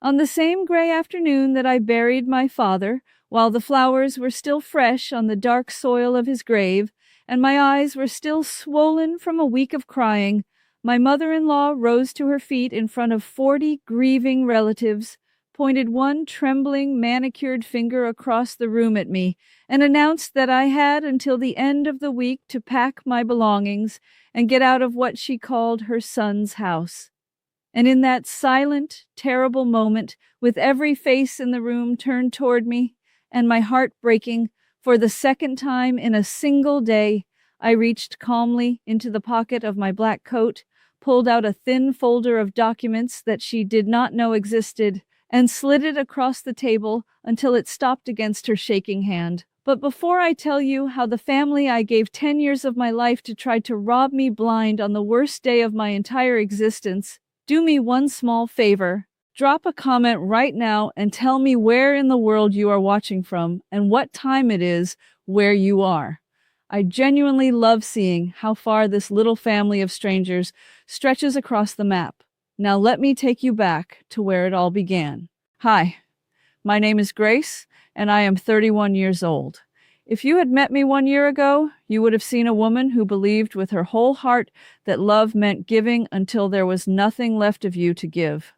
On the same gray afternoon that I buried my father, while the flowers were still fresh on the dark soil of his grave, and my eyes were still swollen from a week of crying, my mother-in-law rose to her feet in front of 40 grieving relatives, pointed one trembling, manicured finger across the room at me, and announced that I had until the end of the week to pack my belongings and get out of what she called her son's house. And in that silent, terrible moment, with every face in the room turned toward me, and my heart breaking, for the second time in a single day, I reached calmly into the pocket of my black coat, pulled out a thin folder of documents that she did not know existed, and slid it across the table until it stopped against her shaking hand. But before I tell you how the family I gave 10 years of my life to tried to rob me blind on the worst day of my entire existence, do me one small favor. Drop a comment right now and tell me where in the world you are watching from and what time it is where you are. I genuinely love seeing how far this little family of strangers stretches across the map. Now let me take you back to where it all began. Hi, my name is Grace, and I am 31 years old. If you had met me 1 year ago, you would have seen a woman who believed with her whole heart that love meant giving until there was nothing left of you to give.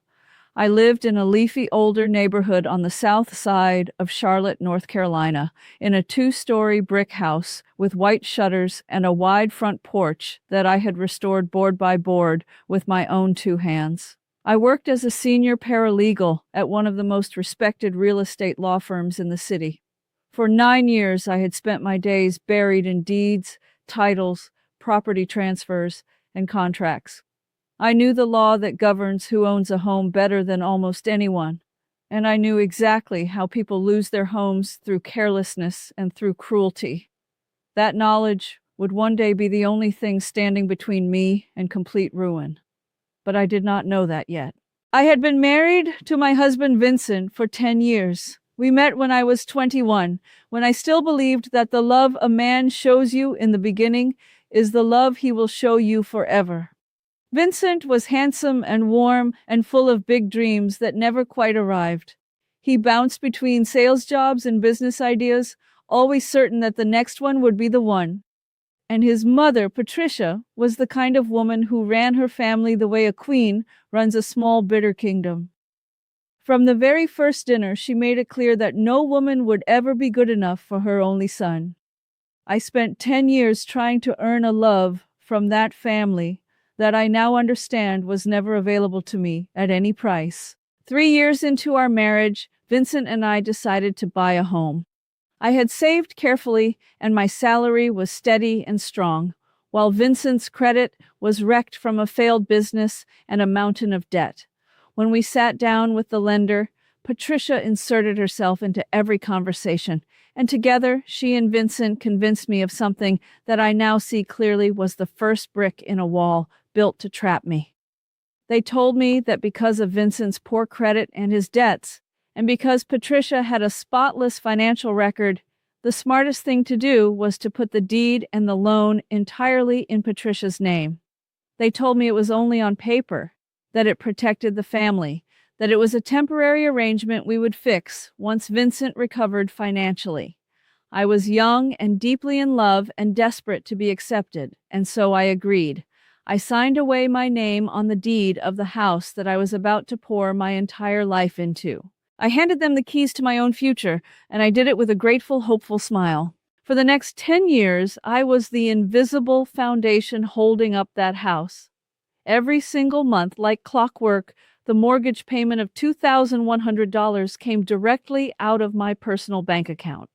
I lived in a leafy older neighborhood on the south side of Charlotte, North Carolina, in a 2-story brick house with white shutters and a wide front porch that I had restored board by board with my own 2 hands. I worked as a senior paralegal at one of the most respected real estate law firms in the city. For 9 years, I had spent my days buried in deeds, titles, property transfers, and contracts. I knew the law that governs who owns a home better than almost anyone, and I knew exactly how people lose their homes through carelessness and through cruelty. That knowledge would one day be the only thing standing between me and complete ruin. But I did not know that yet. I had been married to my husband Vincent for 10 years. We met when I was 21, when I still believed that the love a man shows you in the beginning is the love he will show you forever. Vincent was handsome and warm and full of big dreams that never quite arrived. He bounced between sales jobs and business ideas, always certain that the next one would be the one. And his mother, Patricia, was the kind of woman who ran her family the way a queen runs a small, bitter kingdom. From the very first dinner, she made it clear that no woman would ever be good enough for her only son. I spent 10 years trying to earn a love from that family that I now understand was never available to me at any price. 3 years into our marriage, Vincent and I decided to buy a home. I had saved carefully, and my salary was steady and strong, while Vincent's credit was wrecked from a failed business and a mountain of debt. When we sat down with the lender, Patricia inserted herself into every conversation, and together she and Vincent convinced me of something that I now see clearly was the first brick in a wall built to trap me. They told me that because of Vincent's poor credit and his debts, and because Patricia had a spotless financial record, the smartest thing to do was to put the deed and the loan entirely in Patricia's name. They told me it was only on paper, that it protected the family, that it was a temporary arrangement we would fix once Vincent recovered financially. I was young and deeply in love and desperate to be accepted, and so I agreed. I signed away my name on the deed of the house that I was about to pour my entire life into. I handed them the keys to my own future, and I did it with a grateful, hopeful smile. For the next 10 years, I was the invisible foundation holding up that house. Every single month, like clockwork, the mortgage payment of $2,100 came directly out of my personal bank account.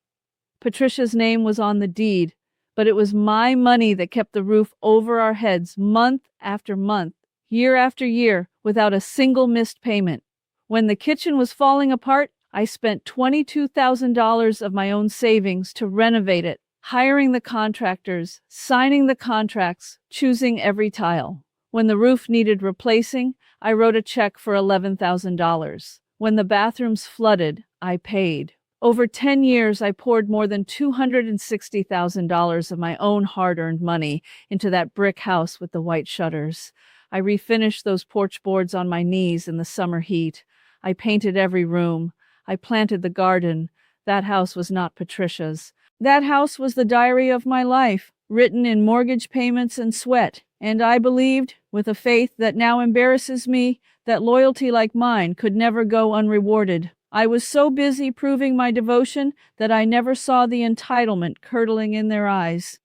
Patricia's name was on the deed, but it was my money that kept the roof over our heads month after month, year after year, without a single missed payment. When the kitchen was falling apart, I spent $22,000 of my own savings to renovate it, hiring the contractors, signing the contracts, choosing every tile. When the roof needed replacing, I wrote a check for $11,000. When the bathrooms flooded, I paid. Over 10 years, I poured more than $260,000 of my own hard-earned money into that brick house with the white shutters. I refinished those porch boards on my knees in the summer heat. I painted every room. I planted the garden. That house was not Patricia's. That house was the diary of my life, written in mortgage payments and sweat, and I believed, with a faith that now embarrasses me, that loyalty like mine could never go unrewarded. I was so busy proving my devotion that I never saw the entitlement curdling in their eyes.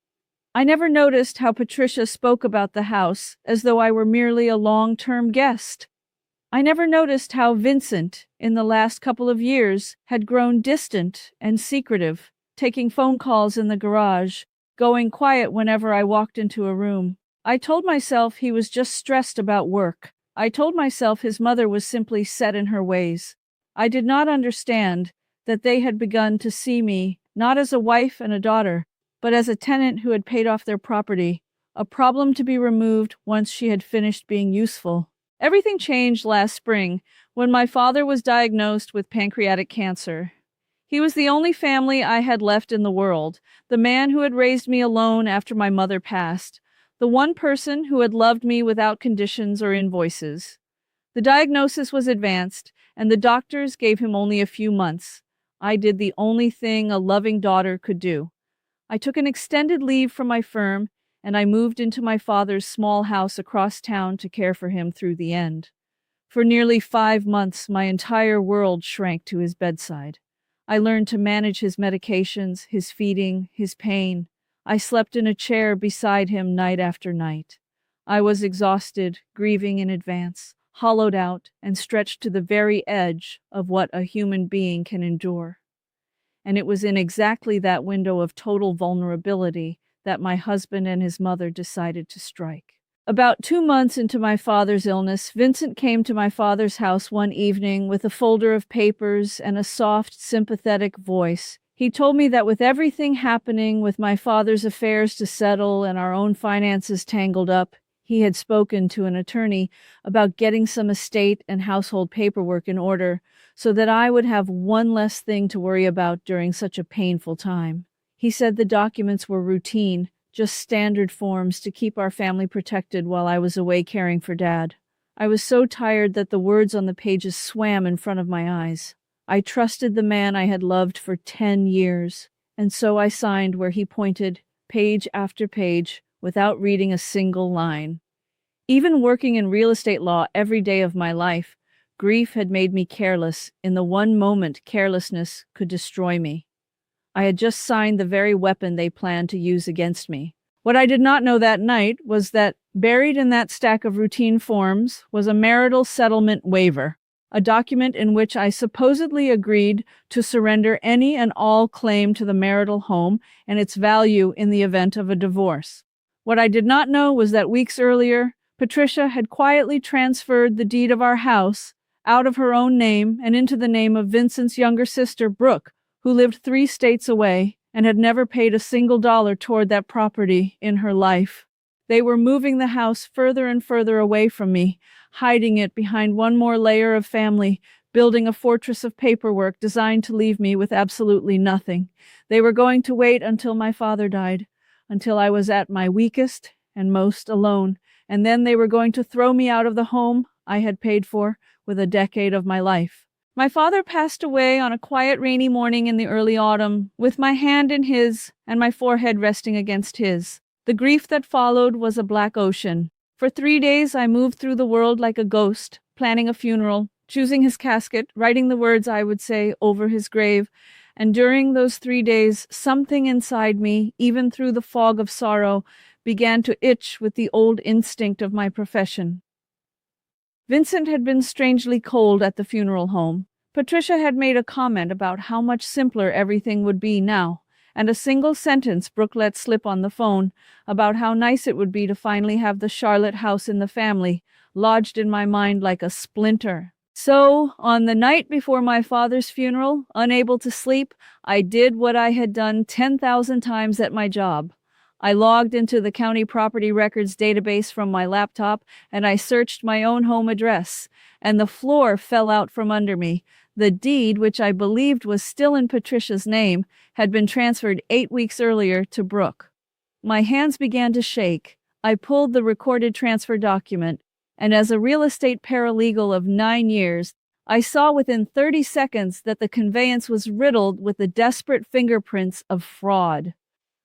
I never noticed how Patricia spoke about the house as though I were merely a long-term guest. I never noticed how Vincent, in the last couple of years, had grown distant and secretive, taking phone calls in the garage, going quiet whenever I walked into a room. I told myself he was just stressed about work. I told myself his mother was simply set in her ways. I did not understand that they had begun to see me not as a wife and a daughter, but as a tenant who had paid off their property, a problem to be removed once she had finished being useful. Everything changed last spring when my father was diagnosed with pancreatic cancer. He was the only family I had left in the world, the man who had raised me alone after my mother passed, the one person who had loved me without conditions or invoices. The diagnosis was advanced, and the doctors gave him only a few months. I did the only thing a loving daughter could do. I took an extended leave from my firm, and I moved into my father's small house across town to care for him through the end. For nearly 5 months, my entire world shrank to his bedside. I learned to manage his medications, his feeding, his pain. I slept in a chair beside him night after night. I was exhausted, grieving in advance, hollowed out, and stretched to the very edge of what a human being can endure. And it was in exactly that window of total vulnerability that my husband and his mother decided to strike. About 2 months into my father's illness, Vincent came to my father's house one evening with a folder of papers and a soft, sympathetic voice. He told me that with everything happening, with my father's affairs to settle and our own finances tangled up, he had spoken to an attorney about getting some estate and household paperwork in order so that I would have one less thing to worry about during such a painful time. He said the documents were routine, just standard forms to keep our family protected while I was away caring for Dad. I was so tired that the words on the pages swam in front of my eyes. I trusted the man I had loved for 10 years, and so I signed where he pointed, page after page, without reading a single line. Even working in real estate law every day of my life, grief had made me careless in the one moment carelessness could destroy me. I had just signed the very weapon they planned to use against me. What I did not know that night was that buried in that stack of routine forms was a marital settlement waiver, a document in which I supposedly agreed to surrender any and all claim to the marital home and its value in the event of a divorce. What I did not know was that weeks earlier, Patricia had quietly transferred the deed of our house out of her own name and into the name of Vincent's younger sister, Brooke, who lived 3 states away and had never paid a single dollar toward that property in her life. They were moving the house further and further away from me, hiding it behind one more layer of family, building a fortress of paperwork designed to leave me with absolutely nothing. They were going to wait until my father died, until I was at my weakest and most alone, and then they were going to throw me out of the home I had paid for with a decade of my life. My father passed away on a quiet rainy morning in the early autumn, with my hand in his and my forehead resting against his. The grief that followed was a black ocean. For 3 days I moved through the world like a ghost, planning a funeral, choosing his casket, writing the words I would say over his grave, and during those 3 days, something inside me, even through the fog of sorrow, began to itch with the old instinct of my profession. Vincent had been strangely cold at the funeral home. Patricia had made a comment about how much simpler everything would be now, and a single sentence Brooke let slip on the phone about how nice it would be to finally have the Charlotte house in the family lodged in my mind like a splinter. So, on the night before my father's funeral, unable to sleep, I did what I had done 10,000 times at my job. I logged into the county property records database from my laptop, and I searched my own home address, and the floor fell out from under me. The deed, which I believed was still in Patricia's name, had been transferred 8 weeks earlier to Brooke. My hands began to shake. I pulled the recorded transfer document, and as a real estate paralegal of 9 years, I saw within 30 seconds that the conveyance was riddled with the desperate fingerprints of fraud.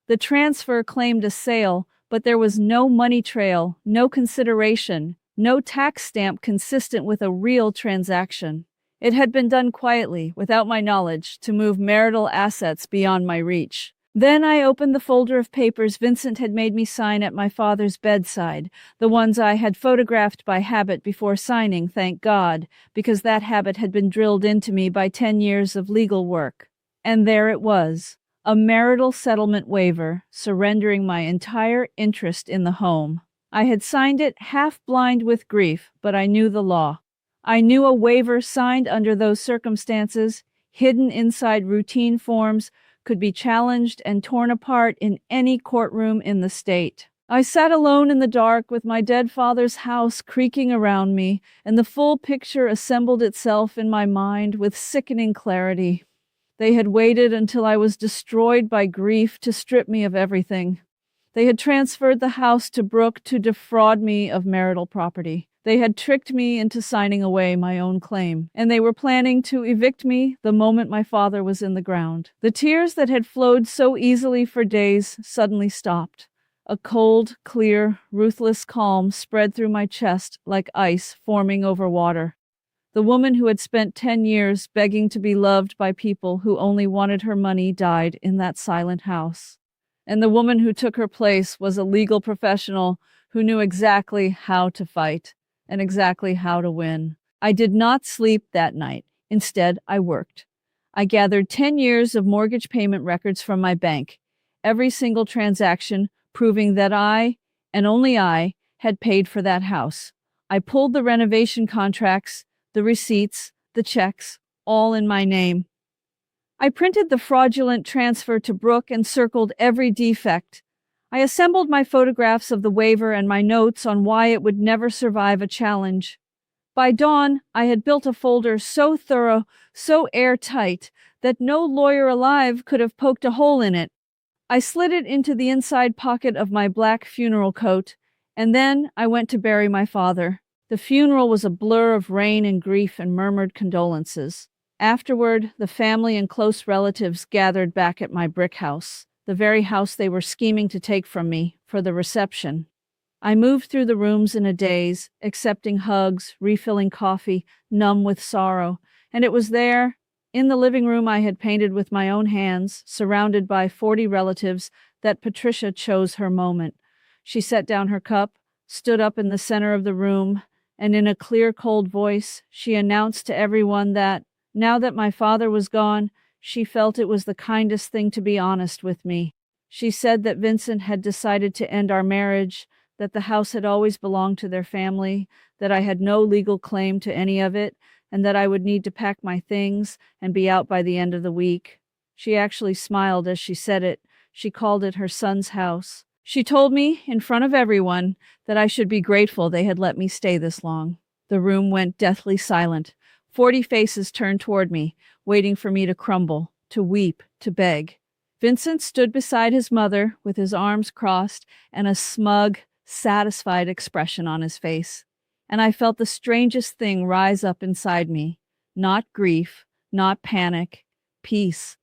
The transfer claimed a sale, but there was no money trail, no consideration, no tax stamp consistent with a real transaction. It had been done quietly, without my knowledge, to move marital assets beyond my reach. Then I opened the folder of papers Vincent had made me sign at my father's bedside, the ones I had photographed by habit before signing, thank God, because that habit had been drilled into me by 10 years of legal work. And there it was, a marital settlement waiver, surrendering my entire interest in the home. I had signed it half blind with grief, but I knew the law. I knew a waiver signed under those circumstances, hidden inside routine forms, could be challenged and torn apart in any courtroom in the state. I sat alone in the dark with my dead father's house creaking around me, and the full picture assembled itself in my mind with sickening clarity. They had waited until I was destroyed by grief to strip me of everything. They had transferred the house to Brooke to defraud me of marital property. They had tricked me into signing away my own claim, and they were planning to evict me the moment my father was in the ground. The tears that had flowed so easily for days suddenly stopped. A cold, clear, ruthless calm spread through my chest like ice forming over water. The woman who had spent 10 years begging to be loved by people who only wanted her money died in that silent house. And the woman who took her place was a legal professional who knew exactly how to fight and exactly how to win. I did not sleep that night. Instead, I worked. I gathered 10 years of mortgage payment records from my bank, every single transaction proving that I, and only I, had paid for that house. I pulled the renovation contracts, the receipts, the checks, all in my name. I printed the fraudulent transfer to Brooke and circled every defect. I assembled my photographs of the waiver and my notes on why it would never survive a challenge. By dawn, I had built a folder so thorough, so airtight, that no lawyer alive could have poked a hole in it. I slid it into the inside pocket of my black funeral coat, and then I went to bury my father. The funeral was a blur of rain and grief and murmured condolences. Afterward, the family and close relatives gathered back at my brick house, the very house they were scheming to take from me, for the reception. I moved through the rooms in a daze, accepting hugs, refilling coffee, numb with sorrow, and it was there, in the living room I had painted with my own hands, surrounded by 40 relatives, that Patricia chose her moment. She set down her cup, stood up in the center of the room, and in a clear, cold voice, she announced to everyone that, now that my father was gone, she felt it was the kindest thing to be honest with me. She said that Vincent had decided to end our marriage, that the house had always belonged to their family, that I had no legal claim to any of it, and that I would need to pack my things and be out by the end of the week. She actually smiled as she said it. She called it her son's house. She told me, in front of everyone, that I should be grateful they had let me stay this long. The room went deathly silent. 40 faces turned toward me, waiting for me to crumble, to weep, to beg. Vincent stood beside his mother with his arms crossed and a smug, satisfied expression on his face. And I felt the strangest thing rise up inside me. Not grief, not panic, peace.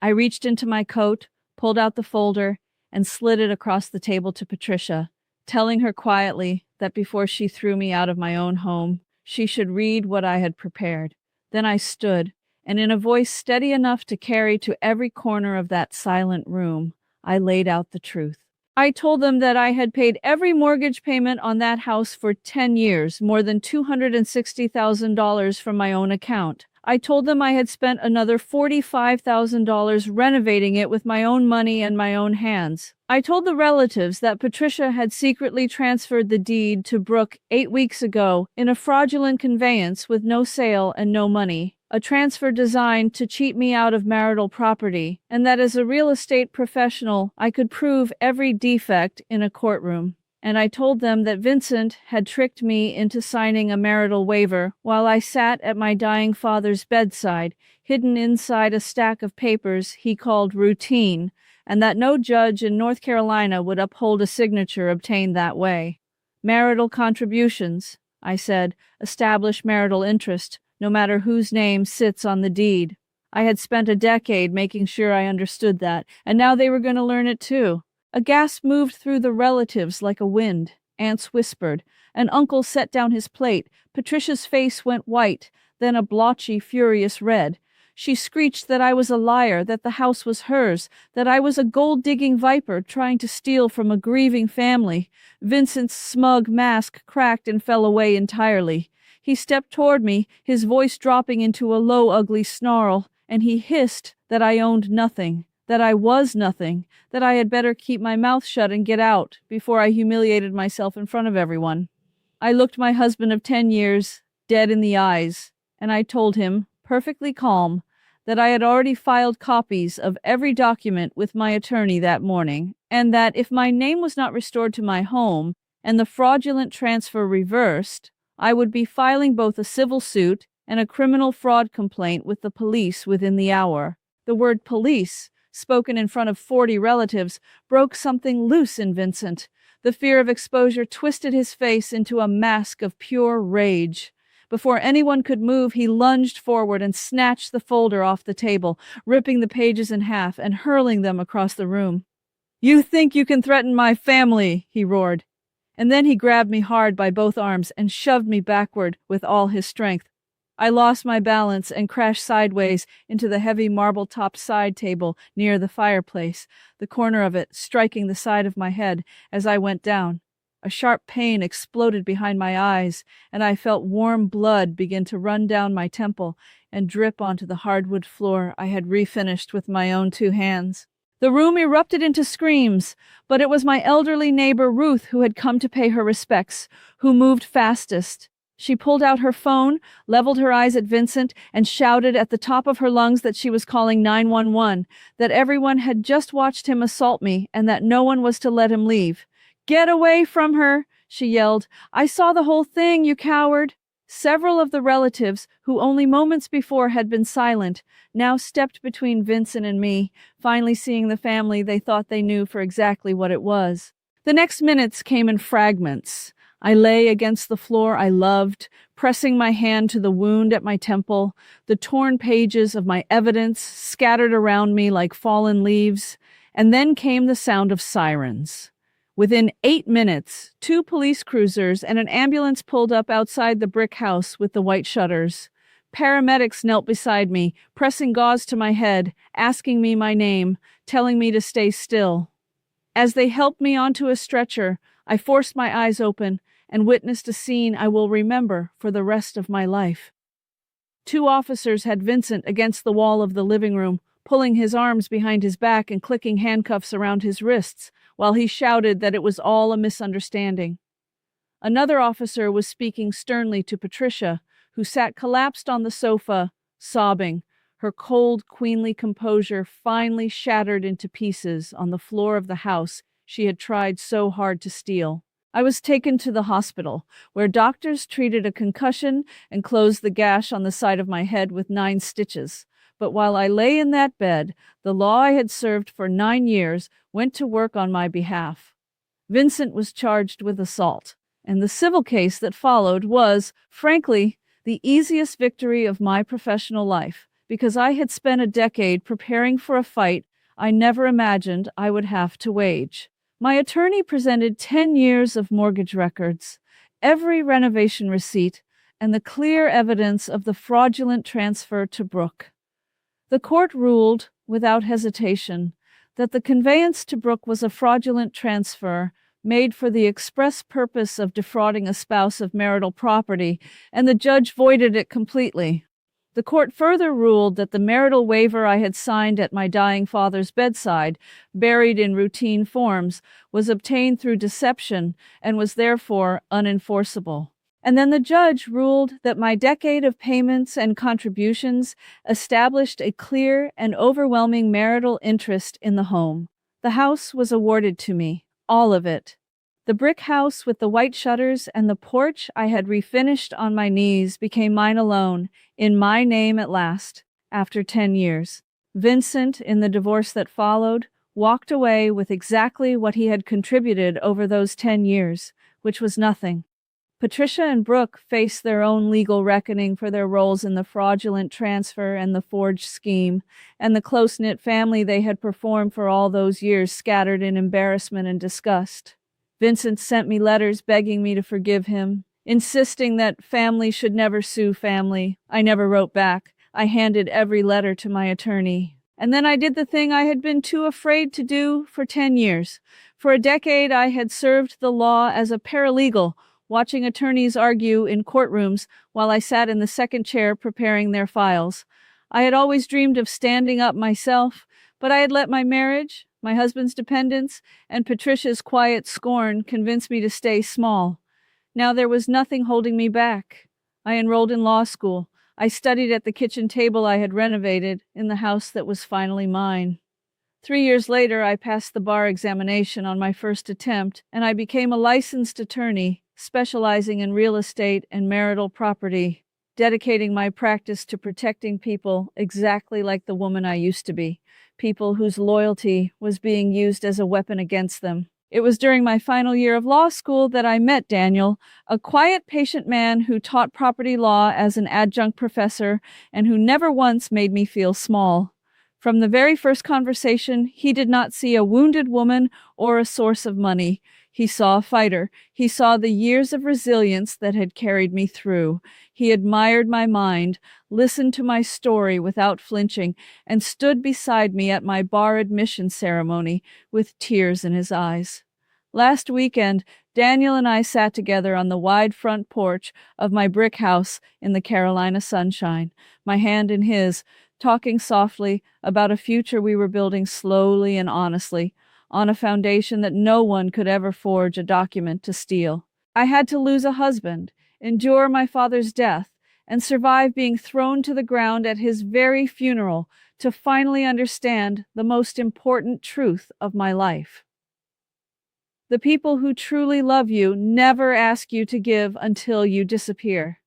I reached into my coat, pulled out the folder, and slid it across the table to Patricia, telling her quietly that before she threw me out of my own home, she should read what I had prepared. Then I stood, and in a voice steady enough to carry to every corner of that silent room, I laid out the truth. I told them that I had paid every mortgage payment on that house for 10 years, more than $260,000 from my own account. I told them I had spent another $45,000 renovating it with my own money and my own hands. I told the relatives that Patricia had secretly transferred the deed to Brooke 8 weeks ago in a fraudulent conveyance with no sale and no money, a transfer designed to cheat me out of marital property, and that as a real estate professional, I could prove every defect in a courtroom. And I told them that Vincent had tricked me into signing a marital waiver while I sat at my dying father's bedside, hidden inside a stack of papers he called routine, and that no judge in North Carolina would uphold a signature obtained that way. Marital contributions, I said, establish marital interest, no matter whose name sits on the deed. I had spent a decade making sure I understood that, and now they were going to learn it too. A gasp moved through the relatives like a wind. Aunts whispered. An uncle set down his plate. Patricia's face went white, then a blotchy, furious red. She screeched that I was a liar, that the house was hers, that I was a gold-digging viper trying to steal from a grieving family. Vincent's smug mask cracked and fell away entirely. He stepped toward me, his voice dropping into a low, ugly snarl, and he hissed that I owned nothing, that I was nothing, that I had better keep my mouth shut and get out before I humiliated myself in front of everyone. I looked my husband of 10 years dead in the eyes, and I told him, perfectly calm, that I had already filed copies of every document with my attorney that morning, and that if my name was not restored to my home and the fraudulent transfer reversed, I would be filing both a civil suit and a criminal fraud complaint with the police within the hour. The word police, spoken in front of 40 relatives, broke something loose in Vincent. The fear of exposure twisted his face into a mask of pure rage. Before anyone could move, he lunged forward and snatched the folder off the table, ripping the pages in half and hurling them across the room. "You think you can threaten my family," he roared. And then he grabbed me hard by both arms and shoved me backward with all his strength. I lost my balance and crashed sideways into the heavy marble-topped side table near the fireplace, the corner of it striking the side of my head as I went down. A sharp pain exploded behind my eyes, and I felt warm blood begin to run down my temple and drip onto the hardwood floor I had refinished with my own 2 hands. The room erupted into screams, but it was my elderly neighbor Ruth who had come to pay her respects, who moved fastest. She pulled out her phone, leveled her eyes at Vincent, and shouted at the top of her lungs that she was calling 911, that everyone had just watched him assault me, and that no one was to let him leave. "Get away from her," she yelled. "I saw the whole thing, you coward." Several of the relatives, who only moments before had been silent, now stepped between Vincent and me, finally seeing the family they thought they knew for exactly what it was. The next minutes came in fragments. I lay against the floor I loved, pressing my hand to the wound at my temple, the torn pages of my evidence scattered around me like fallen leaves, and then came the sound of sirens. Within 8 minutes, 2 police cruisers and an ambulance pulled up outside the brick house with the white shutters. Paramedics knelt beside me, pressing gauze to my head, asking me my name, telling me to stay still. As they helped me onto a stretcher, I forced my eyes open and witnessed a scene I will remember for the rest of my life. 2 officers had Vincent against the wall of the living room, pulling his arms behind his back and clicking handcuffs around his wrists, while he shouted that it was all a misunderstanding. Another officer was speaking sternly to Patricia, who sat collapsed on the sofa, sobbing, her cold, queenly composure finally shattered into pieces on the floor of the house she had tried so hard to steal. I was taken to the hospital, where doctors treated a concussion and closed the gash on the side of my head with 9 stitches. But while I lay in that bed, the law I had served for 9 years went to work on my behalf. Vincent was charged with assault, and the civil case that followed was, frankly, the easiest victory of my professional life, because I had spent a decade preparing for a fight I never imagined I would have to wage. My attorney presented 10 years of mortgage records, every renovation receipt, and the clear evidence of the fraudulent transfer to Brooke. The court ruled, without hesitation, that the conveyance to Brooke was a fraudulent transfer made for the express purpose of defrauding a spouse of marital property, and the judge voided it completely. The court further ruled that the marital waiver I had signed at my dying father's bedside, buried in routine forms, was obtained through deception and was therefore unenforceable. And then the judge ruled that my decade of payments and contributions established a clear and overwhelming marital interest in the home. The house was awarded to me, all of it. The brick house with the white shutters and the porch I had refinished on my knees became mine alone, in my name at last, after 10 years. Vincent, in the divorce that followed, walked away with exactly what he had contributed over those 10 years, which was nothing. Patricia and Brooke faced their own legal reckoning for their roles in the fraudulent transfer and the forged scheme, and the close-knit family they had performed for all those years scattered in embarrassment and disgust. Vincent sent me letters begging me to forgive him, insisting that family should never sue family. I never wrote back. I handed every letter to my attorney. And then I did the thing I had been too afraid to do for 10 years. For a decade, I had served the law as a paralegal, watching attorneys argue in courtrooms while I sat in the second chair preparing their files. I had always dreamed of standing up myself, but I had let my marriage, my husband's dependence, and Patricia's quiet scorn convince me to stay small. Now there was nothing holding me back. I enrolled in law school. I studied at the kitchen table I had renovated in the house that was finally mine. 3 years later, I passed the bar examination on my first attempt, and I became a licensed attorney, specializing in real estate and marital property, dedicating my practice to protecting people exactly like the woman I used to be, people whose loyalty was being used as a weapon against them. It was during my final year of law school that I met Daniel, a quiet, patient man who taught property law as an adjunct professor and who never once made me feel small. From the very first conversation, he did not see a wounded woman or a source of money. He saw a fighter. He saw the years of resilience that had carried me through. He admired my mind, listened to my story without flinching, and stood beside me at my bar admission ceremony with tears in his eyes. Last weekend, Daniel and I sat together on the wide front porch of my brick house in the Carolina sunshine, my hand in his, talking softly about a future we were building slowly and honestly, on a foundation that no one could ever forge a document to steal. I had to lose a husband, endure my father's death, and survive being thrown to the ground at his very funeral to finally understand the most important truth of my life. The people who truly love you never ask you to give until you disappear.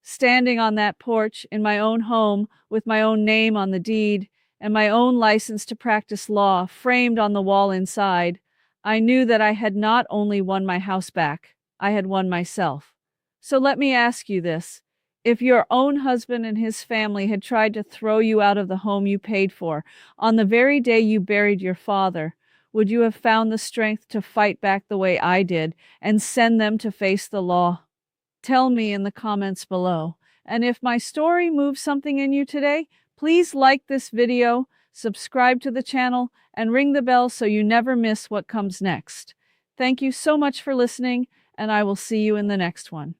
Standing on that porch in my own home with my own name on the deed and my own license to practice law framed on the wall inside, I knew that I had not only won my house back, I had won myself. So let me ask you this. If your own husband and his family had tried to throw you out of the home you paid for on the very day you buried your father, would you have found the strength to fight back the way I did and send them to face the law? Tell me in the comments below. And if my story moves something in you today, please like this video, subscribe to the channel, and ring the bell so you never miss what comes next. Thank you so much for listening, and I will see you in the next one.